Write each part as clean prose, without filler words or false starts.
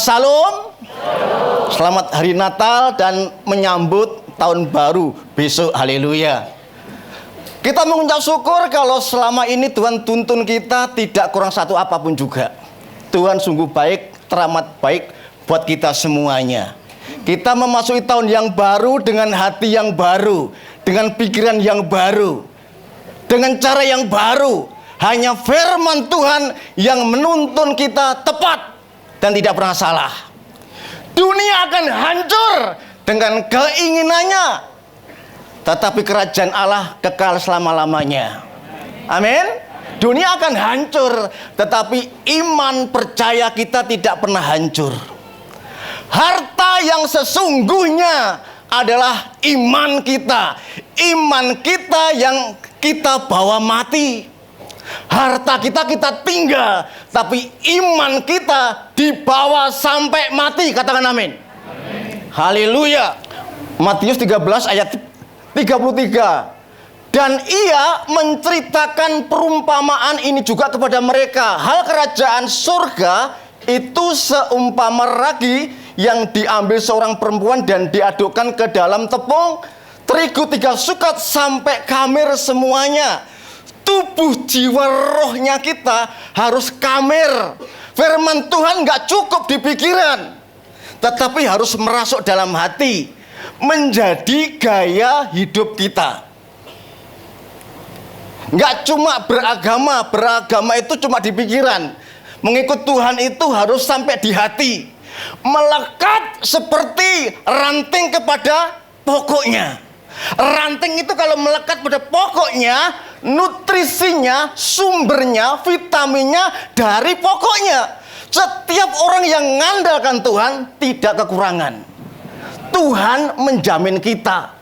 Salam. Selamat hari Natal dan menyambut tahun baru besok. Haleluya. Kita mengucap syukur kalau selama ini Tuhan tuntun kita tidak kurang satu apapun juga. Tuhan sungguh baik, teramat baik buat kita semuanya. Kita memasuki tahun yang baru dengan hati yang baru, dengan pikiran yang baru, dengan cara yang baru. Hanya firman Tuhan yang menuntun kita tepat dan tidak pernah salah. Dunia akan hancur dengan keinginannya, tetapi kerajaan Allah kekal selama-lamanya. Amin. Dunia akan hancur, tetapi iman percaya kita tidak pernah hancur. Harta yang sesungguhnya adalah iman kita. Iman kita yang kita bawa mati. Harta kita tinggal, tapi iman kita dibawa sampai mati. Katakan amin. Haleluya. Matius 13 ayat 33. Dan ia menceritakan perumpamaan ini juga kepada mereka. Hal kerajaan surga itu seumpama ragi yang diambil seorang perempuan dan diadukkan ke dalam tepung terigu 3 sukat sampai kamir semuanya. Tubuh jiwa rohnya kita harus kamir. Firman Tuhan gak cukup di pikiran, tetapi harus merasuk dalam hati, menjadi gaya hidup kita. Gak cuma beragama itu cuma di pikiran. Mengikut Tuhan itu harus sampai di hati, melekat seperti ranting kepada pokoknya. Ranting itu kalau melekat pada pokoknya, nutrisinya, sumbernya, vitaminnya dari pokoknya. Setiap orang yang mengandalkan Tuhan tidak kekurangan. Tuhan menjamin kita.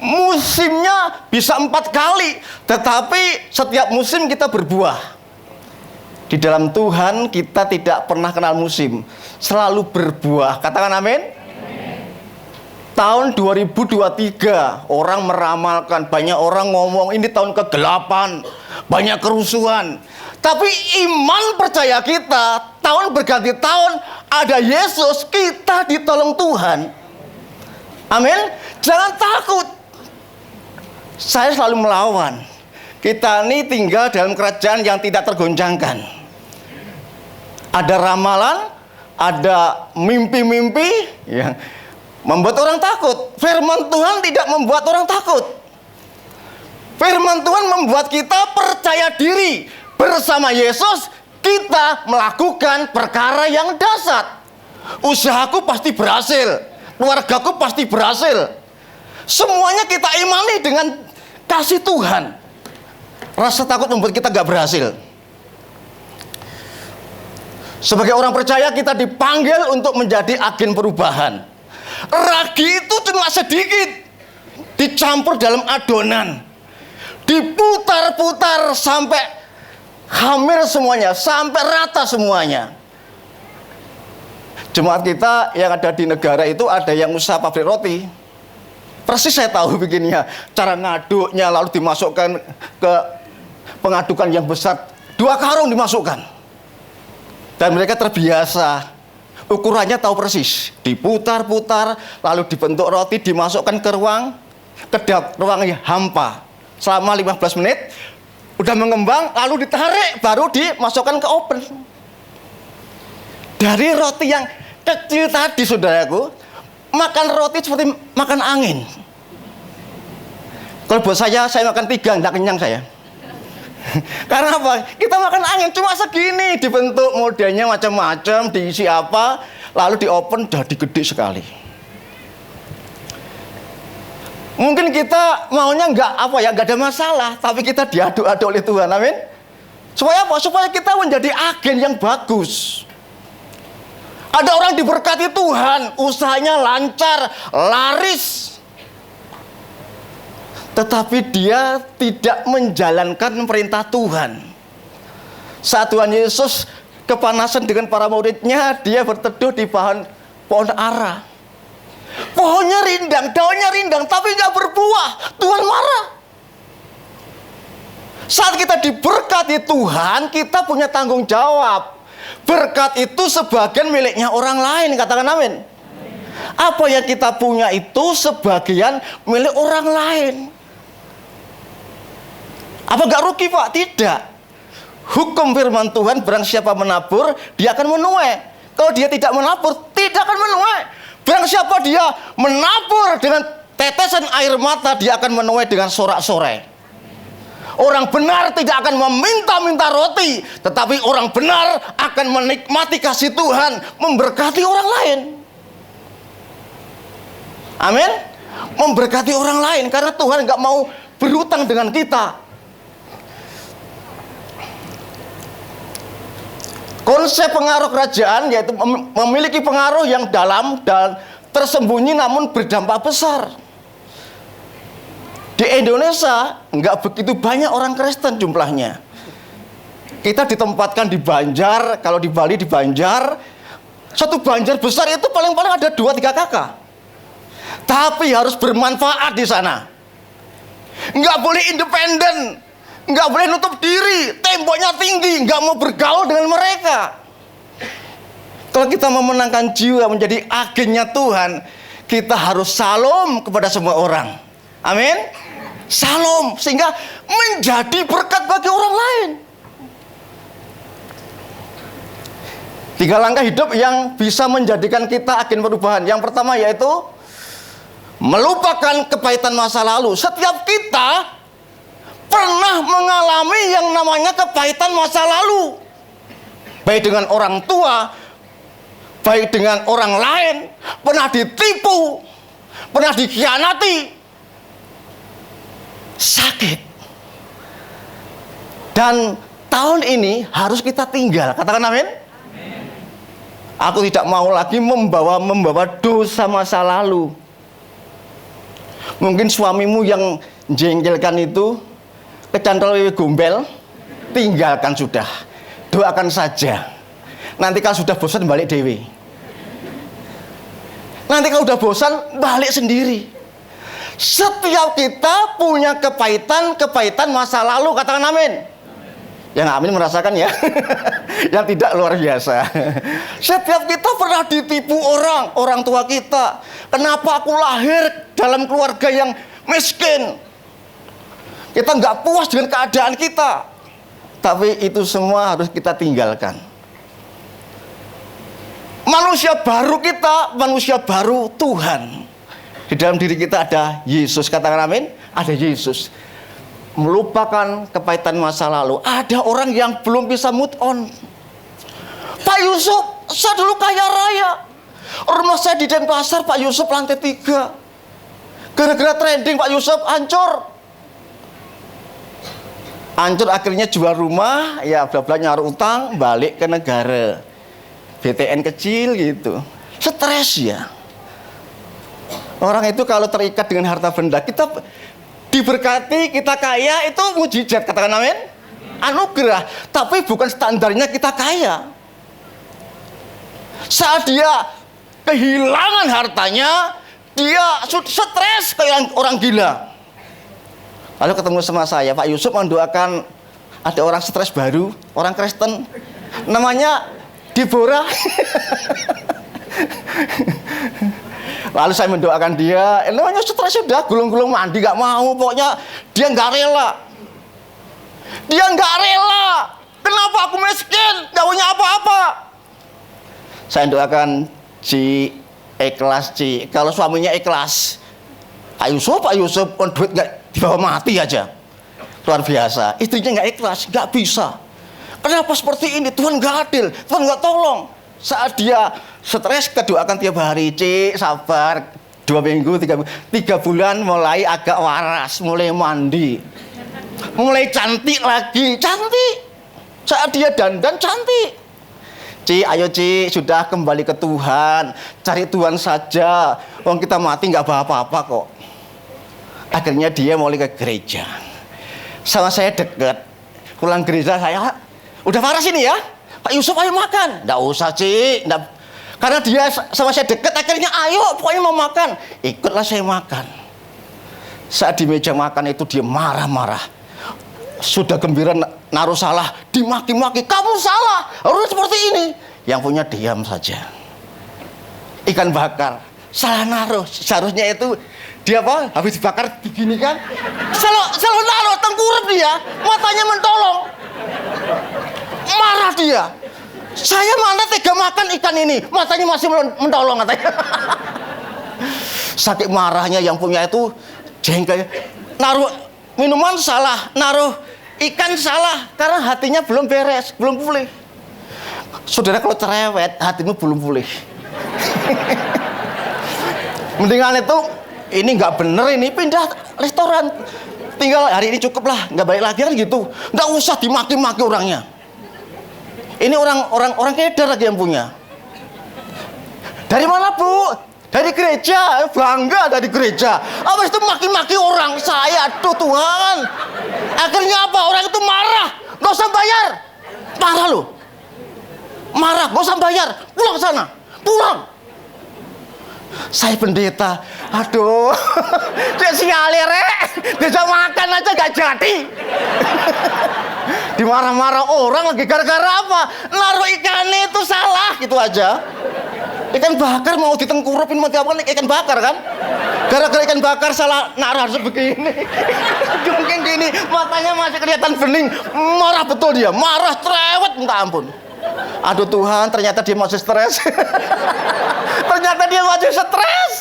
Musimnya bisa 4 kali, tetapi setiap musim kita berbuah. Di dalam Tuhan kita tidak pernah kenal musim, selalu berbuah. Katakan amin. Tahun 2023 orang meramalkan, banyak orang ngomong ini tahun kegelapan, banyak kerusuhan. Tapi iman percaya kita, tahun berganti tahun ada Yesus, kita ditolong Tuhan. Amin. Jangan takut. Saya selalu melawan. Kita ini tinggal dalam kerajaan yang tidak tergoncangkan. Ada ramalan, ada mimpi-mimpi yang membuat orang takut. Firman Tuhan tidak membuat orang takut. Firman Tuhan membuat kita percaya diri. Bersama Yesus kita melakukan perkara yang dahsyat. Usahaku pasti berhasil, keluargaku pasti berhasil. Semuanya kita imani dengan kasih Tuhan. Rasa takut membuat kita gak berhasil. Sebagai orang percaya kita dipanggil untuk menjadi agen perubahan. Ragi itu cuma sedikit, dicampur dalam adonan, diputar-putar sampai hamil semuanya, sampai rata semuanya. Jemaat kita yang ada di negara itu ada yang usaha pabrik roti. Persis saya tahu bikinnya, cara ngaduknya, lalu dimasukkan ke pengadukan yang besar, 2 karung dimasukkan. Dan mereka terbiasa. Ukurannya tahu persis, diputar-putar, lalu dibentuk roti, dimasukkan ke ruang kedap, ruangnya hampa. Selama 15 menit, udah mengembang, lalu ditarik, baru dimasukkan ke oven. Dari roti yang kecil tadi, saudaraku, makan roti seperti makan angin. Kalau buat saya makan 3, enggak kenyang saya. Karena apa? Kita makan angin cuma segini, dibentuk modelnya macam-macam, diisi apa, lalu di oven jadi gede sekali. Mungkin kita maunya nggak ada masalah, tapi kita diaduk-aduk oleh Tuhan, amin. Supaya apa? Supaya kita menjadi agen yang bagus. Ada orang diberkati Tuhan, usahanya lancar, laris, tetapi dia tidak menjalankan perintah Tuhan. Saat Tuhan Yesus kepanasan dengan para muridnya, dia berteduh di pohon ara. Pohonnya rindang, daunnya rindang, tapi nggak berbuah. Tuhan marah. Saat kita diberkati Tuhan, kita punya tanggung jawab. berkat itu sebagian miliknya orang lain. Katakan amin. Apa yang kita punya itu sebagian milik orang lain. Apa enggak rugi, Pak? Tidak. Hukum firman Tuhan, barang siapa menabur, dia akan menuai. Kalau dia tidak menabur, tidak akan menuai. Barang siapa dia menabur dengan tetesan air mata, dia akan menuai dengan sorak-sorai. Orang benar tidak akan meminta-minta roti, tetapi orang benar akan menikmati kasih Tuhan, memberkati orang lain. Amin. Memberkati orang lain, karena Tuhan nggak mau berhutang dengan kita. Konsep pengaruh kerajaan yaitu memiliki pengaruh yang dalam dan tersembunyi namun berdampak besar. Di Indonesia nggak begitu banyak orang Kristen jumlahnya. Kita ditempatkan di Banjar, kalau di Bali di Banjar, satu Banjar besar itu paling-paling ada 2-3 kakak. Tapi harus bermanfaat di sana. Nggak boleh independen, nggak boleh nutup diri, temboknya tinggi, nggak mau bergaul dengan mereka. Kalau kita memenangkan jiwa menjadi agennya Tuhan, kita harus salam kepada semua orang. Amin. Salam, sehingga menjadi berkat bagi orang lain. 3 langkah hidup yang bisa menjadikan kita agen perubahan. Yang pertama yaitu melupakan kepahitan masa lalu. Setiap kita pernah mengalami yang namanya kepahitan masa lalu, baik dengan orang tua, baik dengan orang lain. Pernah ditipu, pernah dikhianati, sakit. Dan tahun ini harus kita tinggal. Katakan amin. Aku tidak mau lagi membawa dosa masa lalu. Mungkin suamimu yang jengkelkan itu, kecantol wewe gombel, tinggalkan sudah. Doakan saja. Nanti kalau sudah bosan balik dewe. Nanti kalau udah bosan balik sendiri. Setiap kita punya kepahitan masa lalu. Katakan amin. Yang amin merasakan ya. Yang tidak luar biasa. Setiap kita pernah ditipu orang tua kita. Kenapa aku lahir dalam keluarga yang miskin? Kita nggak puas dengan keadaan kita. Tapi itu semua harus kita tinggalkan. Manusia baru kita, manusia baru Tuhan. Di dalam diri kita ada Yesus. Katakan amin. Ada Yesus. Melupakan kepahitan masa lalu. Ada orang yang belum bisa move on. Pak Yusuf, saya dulu kaya raya. Rumah saya di Denpasar, Pak Yusuf, lantai 3. Gara-gara trending Pak Yusuf hancur. Hancur, akhirnya jual rumah, ya bla-bla nyaru utang, balik ke negara. BTN kecil gitu. Stres ya. Orang itu kalau terikat dengan harta benda, kita diberkati, kita kaya, itu mujizat. Katakan amin. Anugerah, tapi bukan standarnya kita kaya. Saat dia kehilangan hartanya, dia stres kayak orang gila. Lalu ketemu sama saya, Pak Yusuf mendoakan ada orang stres baru, orang Kristen, namanya Deborah. Lalu saya mendoakan dia, namanya stres sudah, gulung-gulung mandi, gak mau, pokoknya dia gak rela. Dia gak rela. Kenapa aku miskin, gak punya apa-apa? Saya doakan, Ci, ikhlas Ci. Kalau suaminya ikhlas, Pak Yusuf, duit gak dibawa mati aja. Luar biasa. Istrinya gak ikhlas, gak bisa. Kenapa seperti ini? Tuhan gak adil, Tuhan gak tolong. Saat dia stres, kita doakan tiap hari, Cik, sabar. 2 minggu, 3 bulan mulai agak waras, mulai mandi, mulai cantik lagi, cantik. Saat dia dandan cantik. Cik, ayo Cik, sudah kembali ke Tuhan, cari Tuhan saja. Wong kita mati nggak apa-apa kok. Akhirnya dia mulai ke gereja. Sama saya deket, pulang gereja saya, udah waras ini ya, Pak Yusuf ayo makan. Nggak usah Cik, karena dia sama saya deket, akhirnya ayo pokoknya mau makan. Ikutlah saya makan. Saat di meja makan itu dia marah-marah. sudah gembira naruh salah, dimaki-maki, kamu salah, harus seperti ini. Yang punya diam saja. Ikan bakar, salah naruh, seharusnya itu dia apa? Habis dibakar begini kan? Selalu naruh, tengkurap dia, matanya mentolong. Marah dia. Saya mana tega makan ikan ini, matanya masih mentolong katanya. Sakit marahnya yang punya itu jengkel. Naruh minuman salah, naruh ikan salah, karena hatinya belum beres, belum pulih. Saudara, kalau cerewet, hatimu belum pulih. Mendingan itu, ini nggak bener, ini pindah restoran. Tinggal hari ini cukup lah, nggak balik lagi kan gitu. Nggak usah dimaki-maki orangnya. Ini orang kedar lagi yang punya. Dari mana, Bu? Dari gereja, bangga dari gereja. Habis itu maki-maki orang, saya, aduh Tuhan. Akhirnya apa? Orang itu marah, gak usah bayar. Marah loh. Marah, gak usah bayar. Pulang sana, pulang. Saya pendeta, aduh. Dia siali rek, diajak makan aja gak jadi. Dimarah-marah orang lagi gara-gara apa? Naruh ikannya itu salah, gitu aja. Ikan bakar mau ditengkurupin, mau diapakan ikan bakar kan? Gara-gara ikan bakar salah naruh harus begini. Mungkin gini, matanya masih kelihatan bening. Marah betul dia, marah cerewet minta ampun. Aduh Tuhan, ternyata dia masih stres. Ternyata dia masih stres.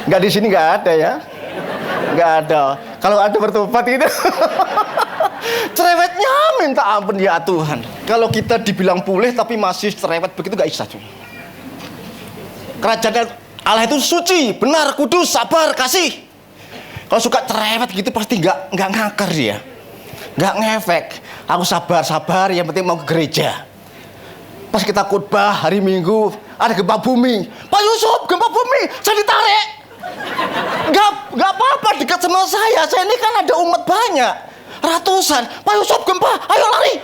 Nggak, di sini nggak ada ya, nggak ada. Kalau ada bertobat itu. Cerewetnya minta ampun ya Tuhan. Kalau kita dibilang pulih tapi masih cerewet begitu gak bisa. Kerajaan Allah itu suci, benar, kudus, sabar, kasih. Kalau suka cerewet gitu pasti nggak ngakar dia, nggak ngefek. Aku sabar, yang penting mau ke gereja. Pas kita khotbah hari Minggu ada gempa bumi. Pak Yusuf, gempa bumi, saya ditarik. Nggak apa-apa dekat sama saya ini kan ada umat banyak. Ratusan, Pak Yusuf gempa, ayo lari.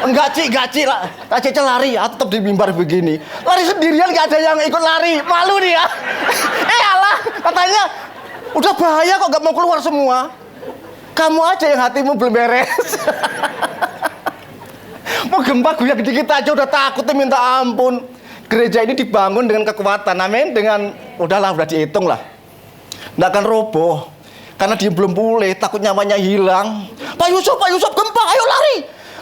Enggak Ci lah, lari, tetap di mimbar begini. Lari sendirian, nggak ada yang ikut lari, malu dia. Alah, katanya, udah bahaya kok nggak mau keluar semua. Kamu aja yang hatimu belum beres. Mau gempa goyang dikit aja udah takutnya minta ampun. Gereja ini dibangun dengan kekuatan, amin. Udah dihitung lah. Nggak akan roboh. Karena dia belum pulih, takut nyawanya hilang. Pak Yusuf gempa, ayo lari.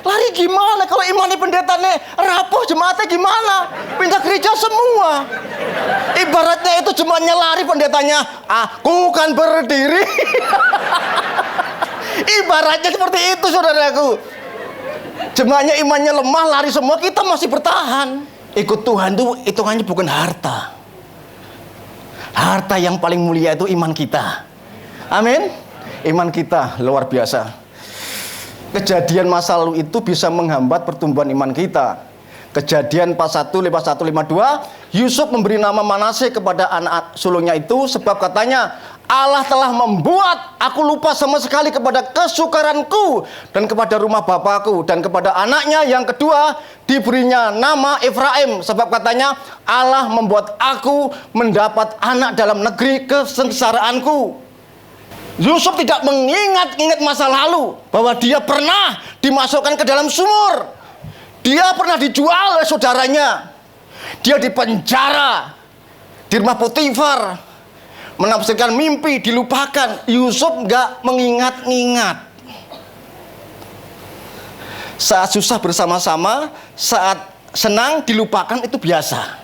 Lari gimana kalau imannya pendetanya rapuh, jemaatnya gimana? Pindah gereja semua. Ibaratnya itu jemaatnya lari, pendetanya, aku kan berdiri. Ibaratnya seperti itu saudaraku. Jemaatnya imannya lemah, lari semua, kita masih bertahan. Ikut Tuhan itu hitungannya bukan harta. Harta yang paling mulia itu iman kita. Amin. Iman kita luar biasa. Kejadian masa lalu itu bisa menghambat pertumbuhan iman kita. Kejadian pasal 1:51-52, Yusuf memberi nama Manasye kepada anak sulungnya itu sebab katanya, Allah telah membuat aku lupa sama sekali kepada kesukaranku dan kepada rumah bapakku, dan kepada anaknya yang kedua diberinya nama Efraim sebab katanya, Allah membuat aku mendapat anak dalam negeri kesengsaraanku. Yusuf tidak mengingat masa lalu bahwa dia pernah dimasukkan ke dalam sumur. Dia pernah dijual oleh saudaranya. Dia dipenjara di rumah Potifar, menafsirkan mimpi, dilupakan. Yusuf nggak mengingat-ingat. Saat susah bersama-sama, saat senang dilupakan, itu biasa.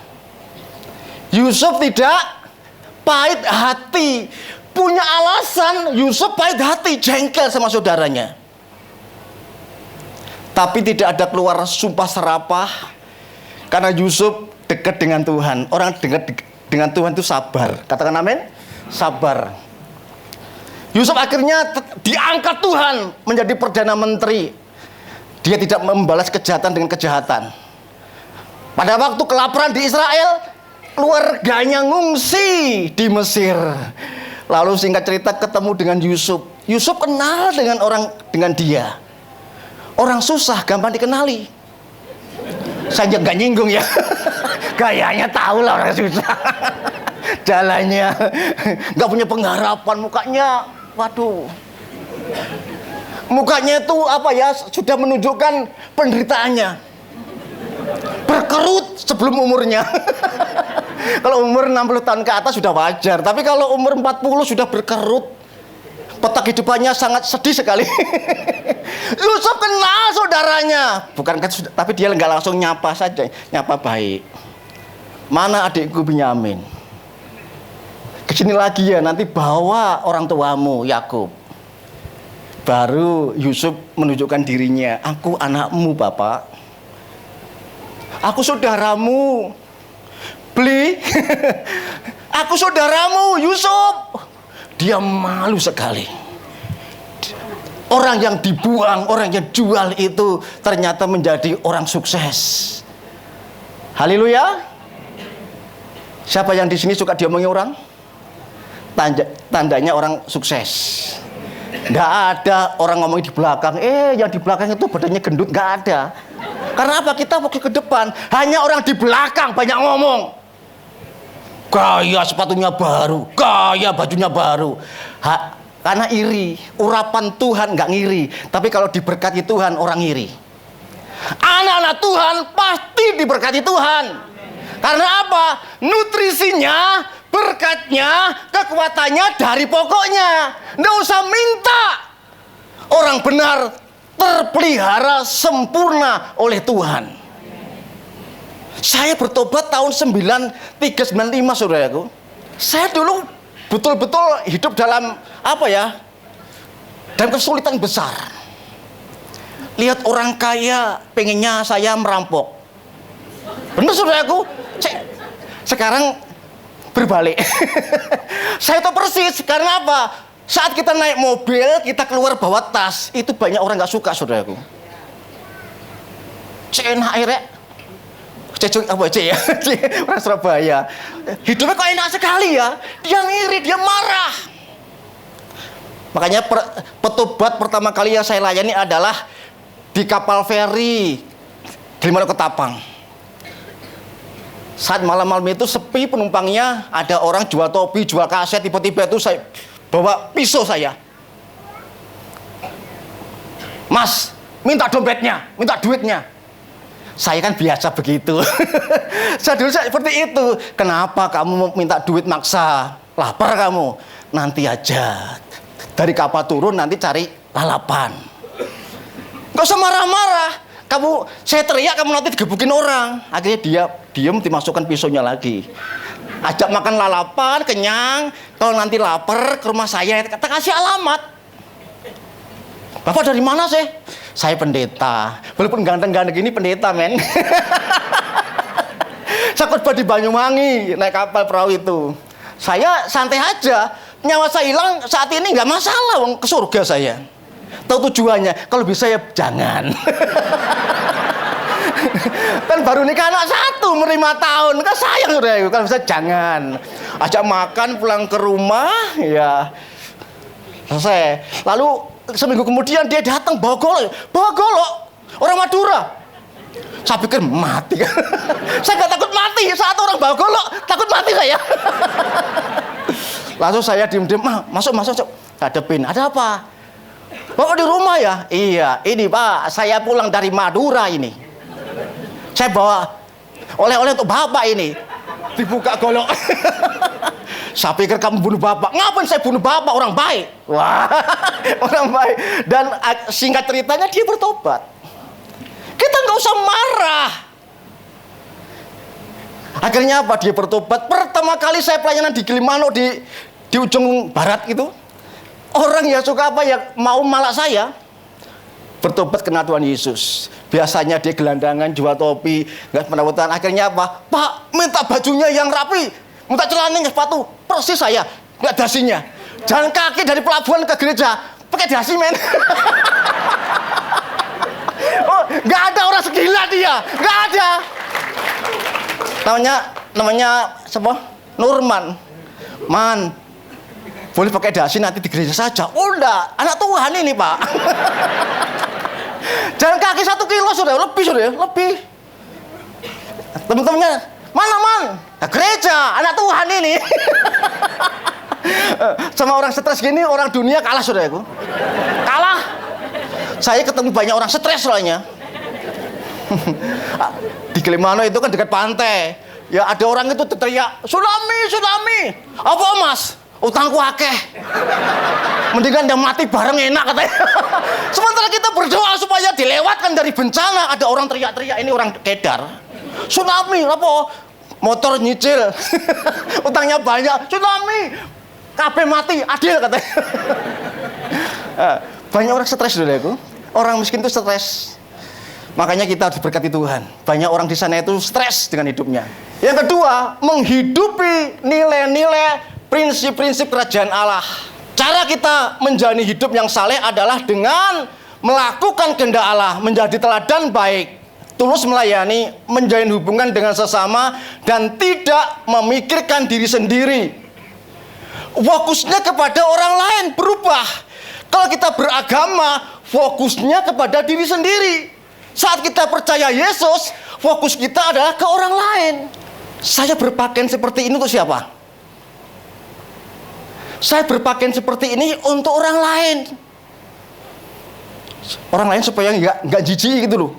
Yusuf tidak pahit hati. Punya alasan, Yusuf pahit hati, jengkel sama saudaranya. Tapi tidak ada keluar sumpah serapah, karena Yusuf dekat dengan Tuhan. Orang dekat dengan Tuhan itu sabar. Katakan amin. Sabar. Yusuf akhirnya diangkat Tuhan menjadi perdana menteri. Dia tidak membalas kejahatan dengan kejahatan. Pada waktu kelaparan di Israel, keluarganya ngungsi di Mesir. Lalu singkat cerita ketemu dengan Yusuf. Yusuf kenal dengan dia. Orang susah gampang dikenali. Saya nggak nyinggung ya. Gayanya tahu lah orang susah. Jalannya nggak punya pengharapan, mukanya waduh. Mukanya itu apa ya, sudah menunjukkan penderitaannya. Berkerut sebelum umurnya. Kalau umur 60 tahun ke atas sudah wajar, tapi kalau umur 40 sudah berkerut. Peta kehidupannya sangat sedih sekali. Yusuf kenal saudaranya, bukan kan, tapi dia nggak langsung nyapa saja, nyapa baik. Mana adikku Binyamin? Kesini lagi ya, nanti bawa orang tuamu Yakub. Baru Yusuf menunjukkan dirinya, aku anakmu Bapak, aku saudaramu. Beli. Aku saudaramu Yusuf. Dia malu sekali. Orang yang dibuang, orang yang jual itu ternyata menjadi orang sukses. Haleluya. Siapa yang di sini suka diomongin orang? Tandanya orang sukses. Nggak ada orang ngomongin di belakang, yang di belakang itu badannya gendut, nggak ada. Karena apa? Kita fokus ke depan. Hanya orang di belakang banyak ngomong. Gaya sepatunya baru, gaya bajunya baru. Karena iri. Urapan Tuhan nggak ngiri, tapi kalau diberkati Tuhan orang iri. Anak-anak Tuhan pasti diberkati Tuhan. Karena apa? Nutrisinya, berkatnya, kekuatannya dari pokoknya. Nggak usah minta. Orang benar terpelihara sempurna oleh Tuhan. Saya bertobat tahun 93-95, saudaraku. Saya dulu betul-betul hidup dalam apa ya? Dalam kesulitan besar. Lihat orang kaya, pengennya saya merampok. Benar, saudaraku. Sekarang berbalik. Saya tahu persis, karena apa? Saat kita naik mobil, kita keluar bawa tas, itu banyak orang nggak suka, saudaraku. Enak airnya. Cecok apa aja ya? Orang Surabaya. Hidupnya kok enak sekali ya. Dia ngiri, dia marah. Makanya petobat pertama kali yang saya layani adalah di kapal feri Gilimanuk Ketapang. Saat malam-malam itu sepi penumpangnya, ada orang jual topi, jual kaset, tiba-tiba itu saya bawa pisau saya. Mas, minta dompetnya, minta duitnya. Saya kan biasa begitu. Saya dulu seperti itu. Kenapa kamu minta duit maksa? Lapar kamu? Nanti aja. Dari kapal turun nanti cari lalapan. Gak usah marah-marah. Saya teriak, kamu nanti digebukin orang. Akhirnya dia diam, dimasukkan pisaunya lagi. Ajak makan lalapan, kenyang. Kalau nanti lapar ke rumah saya, kita kasih alamat. Bapak dari mana sih? Saya pendeta. Walaupun ganteng-ganteng gini pendeta, men. Saya khotbah di Banyuwangi, naik kapal perahu itu. Saya santai aja. Nyawa saya hilang saat ini nggak masalah, ke surga saya. Tahu tujuannya, kalau bisa ya jangan. Kan baru nikah anak satu, 5 tahun, kan sayang sudah. Kalau bisa jangan. Ajak makan, pulang ke rumah, ya selesai. Lalu seminggu kemudian dia datang bawa golok, orang Madura. Saya pikir mati. Saya nggak takut mati saat orang bawa golok, takut mati saya. Langsung saya diem-diem, masuk, hadapin. Ada apa? Bapak di rumah ya? Iya, ini Pak, saya pulang dari Madura ini. Saya bawa oleh-oleh untuk Bapak ini. Dibuka golok. Saya pikir kamu bunuh Bapak. Ngapain saya bunuh Bapak? Orang baik. Wah, orang baik. Dan singkat ceritanya dia bertobat. Kita nggak usah marah. Akhirnya apa? Dia bertobat. Pertama kali saya pelayanan di Gilimanuk, di ujung barat itu. Orang yang suka apa ya, mau malak saya. Bertobat kenal Tuhan Yesus. Biasanya dia gelandangan, jual topi, nggak perawatan. Akhirnya apa? Pak, minta bajunya yang rapi, minta celananya, sepatu. Persis saya, nggak dasinya. Jalan kaki dari pelabuhan ke gereja, pakai dasi, men. Oh, nggak ada orang segila dia, nggak ada. Namanya siapa? Nurman. Man, boleh pakai dasi nanti di gereja saja. Udah, anak Tuhan ini, Pak. Jalan kaki 1 kilo sudah lebih. Teman-temannya, mana man? Nah, gereja, anak Tuhan ini. Sama orang stres gini, orang dunia kalah, saudaraku. Kalah. Saya ketemu banyak orang stres soalnya. Di Gilimanuk itu kan dekat pantai. Ya ada orang itu teriak, tsunami, tsunami. Apa mas? Utangku akeh. Mendingan dia mati bareng enak katanya. Sementara kita berdoa supaya dilewatkan dari bencana, ada orang teriak-teriak, ini orang Kedar. Tsunami, apa? Motor nyicil. Utangnya banyak. Tsunami. Kabeh mati, adil katanya. Banyak orang stres saudaraku. Orang miskin itu stres. Makanya kita harus berkati Tuhan. Banyak orang di sana itu stres dengan hidupnya. Yang kedua, menghidupi nilai-nilai prinsip-prinsip kerajaan Allah. Cara kita menjalani hidup yang saleh adalah dengan melakukan kehendak Allah, menjadi teladan baik, tulus melayani, menjalin hubungan dengan sesama, dan tidak memikirkan diri sendiri. Fokusnya kepada orang lain berubah. Kalau kita beragama, fokusnya kepada diri sendiri. Saat kita percaya Yesus, fokus kita adalah ke orang lain. Saya berpakaian seperti ini untuk siapa? Saya berpakaian seperti ini untuk orang lain. Orang lain supaya nggak jijik gitu loh.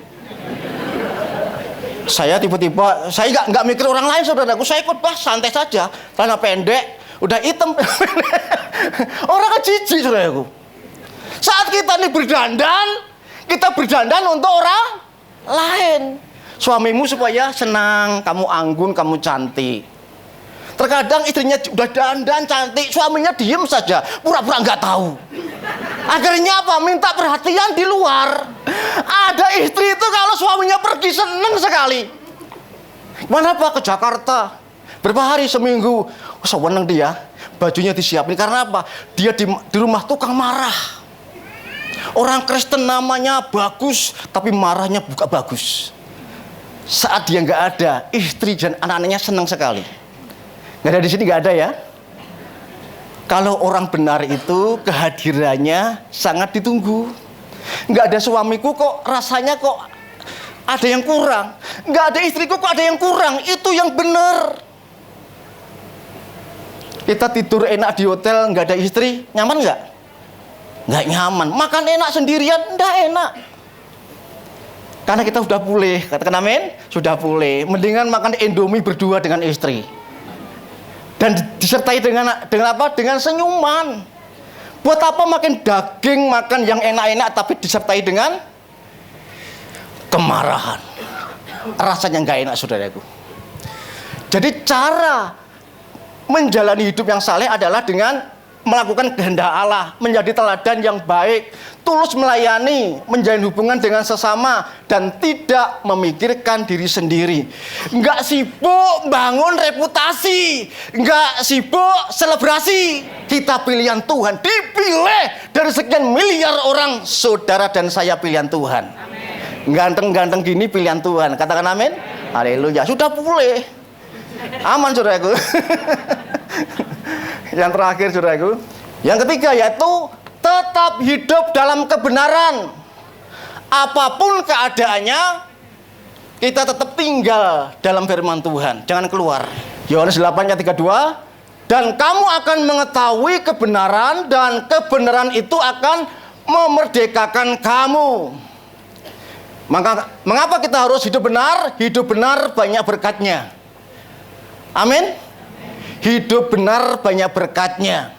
Saya tiba-tiba, saya nggak mikir orang lain saudaraku. Saya khotbah santai saja, celana pendek, udah hitam. Orang kan jijik saudaraku. Saat kita ini berdandan, kita berdandan untuk orang lain. Suamimu supaya senang, kamu anggun, kamu cantik. Terkadang istrinya udah dandan cantik, suaminya diem saja, pura-pura nggak tahu. Akhirnya apa? Minta perhatian di luar. Ada istri itu kalau suaminya pergi seneng sekali. Mana apa? Ke Jakarta. Berapa hari? Seminggu. Seneng dia. Bajunya disiapin. Karena apa? Dia di rumah tukang marah. Orang Kristen namanya bagus, tapi marahnya bukan bagus. Saat dia nggak ada, istri dan anak-anaknya senang sekali. Nggak ada di sini, nggak ada ya. Kalau orang benar itu kehadirannya sangat ditunggu. Nggak ada suamiku kok rasanya kok ada yang kurang. Nggak ada istriku kok ada yang kurang. Itu yang benar. Kita tidur enak di hotel, nggak ada istri, nyaman nggak? Nggak nyaman. Makan enak sendirian, nggak enak. Karena kita sudah pulih, katakan amin, sudah pulih. Mendingan makan Indomie berdua dengan istri. Dan disertai dengan apa? Dengan senyuman. Buat apa makan daging, makan yang enak-enak, tapi disertai dengan kemarahan. Rasanya nggak enak, saudaraku. Jadi cara menjalani hidup yang saleh adalah dengan melakukan kehendak Allah, menjadi teladan yang baik, tulus melayani, menjalin hubungan dengan sesama, dan tidak memikirkan diri sendiri. Nggak sibuk bangun reputasi, nggak sibuk selebrasi. Kita pilihan Tuhan, dipilih dari sekian miliar orang. Saudara dan saya pilihan Tuhan. Ganteng-ganteng gini pilihan Tuhan. Katakan amin. Haleluya. Sudah pulih. Aman saudaraku. Yang terakhir saudaraku, yang ketiga yaitu tetap hidup dalam kebenaran. Apapun keadaannya, kita tetap tinggal dalam firman Tuhan, jangan keluar. Yohanes 8 ayat 32, dan kamu akan mengetahui kebenaran, dan kebenaran itu akan memerdekakan kamu. Maka mengapa kita harus hidup benar? Hidup benar banyak berkatnya. Amin. Hidup benar banyak berkatnya.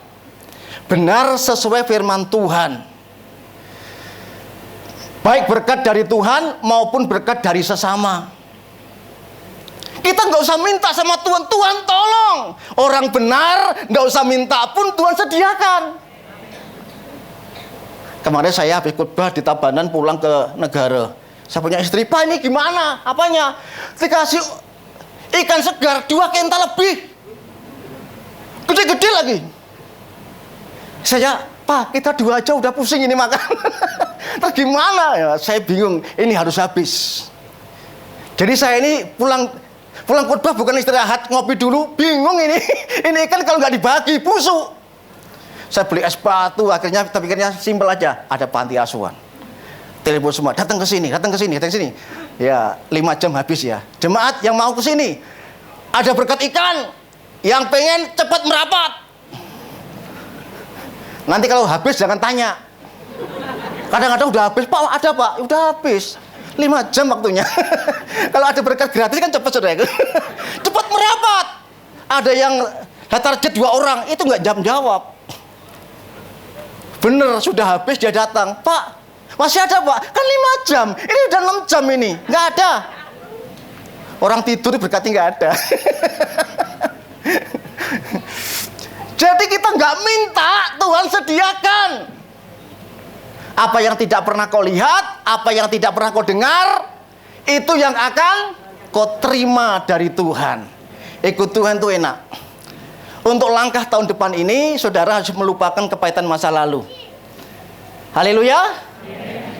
Benar sesuai firman Tuhan. Baik berkat dari Tuhan maupun berkat dari sesama. Kita nggak usah minta sama Tuhan, Tuhan tolong. Orang benar nggak usah minta pun Tuhan sediakan. Kemarin saya habis khotbah di Tabanan pulang ke negara. Saya punya istri, Pak ini gimana? Apanya? Dikasih ikan segar 2 kental lebih. Gede-gede lagi. Saya, Pak, kita 2 aja udah pusing ini makan. Terus gimana? Ya, saya bingung. Ini harus habis. Jadi saya ini pulang khotbah bukan istirahat, ngopi dulu. Bingung ini. Ini kan kalau nggak dibagi, busuk. Saya beli es batu. Akhirnya kita pikirnya simpel aja. Ada panti asuhan. Telepon semua. Datang ke sini. Ya, 5 jam habis ya. Jemaat yang mau ke sini. Ada berkat ikan. Yang pengen cepat merapat. Nanti kalau habis jangan tanya. Kadang-kadang udah habis, Pak, ada Pak, udah habis. 5 jam waktunya. Kalau ada berkat gratis kan cepat, saudara. Cepat merapat. Ada yang target 2 orang, itu nggak jawab. Bener, sudah habis dia datang. Pak, masih ada Pak? Kan 5 jam. Ini udah 6 jam ini. Nggak ada. Orang tidur berkatnya nggak ada. Jadi kita nggak minta, Tuhan sediakan. Apa yang tidak pernah kau lihat, apa yang tidak pernah kau dengar, itu yang akan kau terima dari Tuhan. Ikut Tuhan itu enak. Untuk langkah tahun depan ini, saudara harus melupakan kepahitan masa lalu. Haleluya.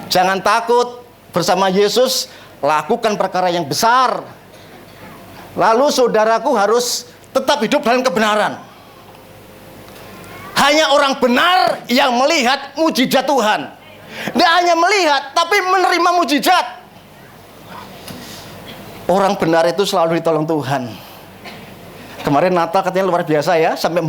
Jangan takut, bersama Yesus lakukan perkara yang besar. Lalu saudaraku harus tetap hidup dalam kebenaran. Hanya orang benar yang melihat mujizat Tuhan. Tidak hanya melihat, tapi menerima mujizat. Orang benar itu selalu ditolong Tuhan. Kemarin Natal katanya luar biasa ya, sampai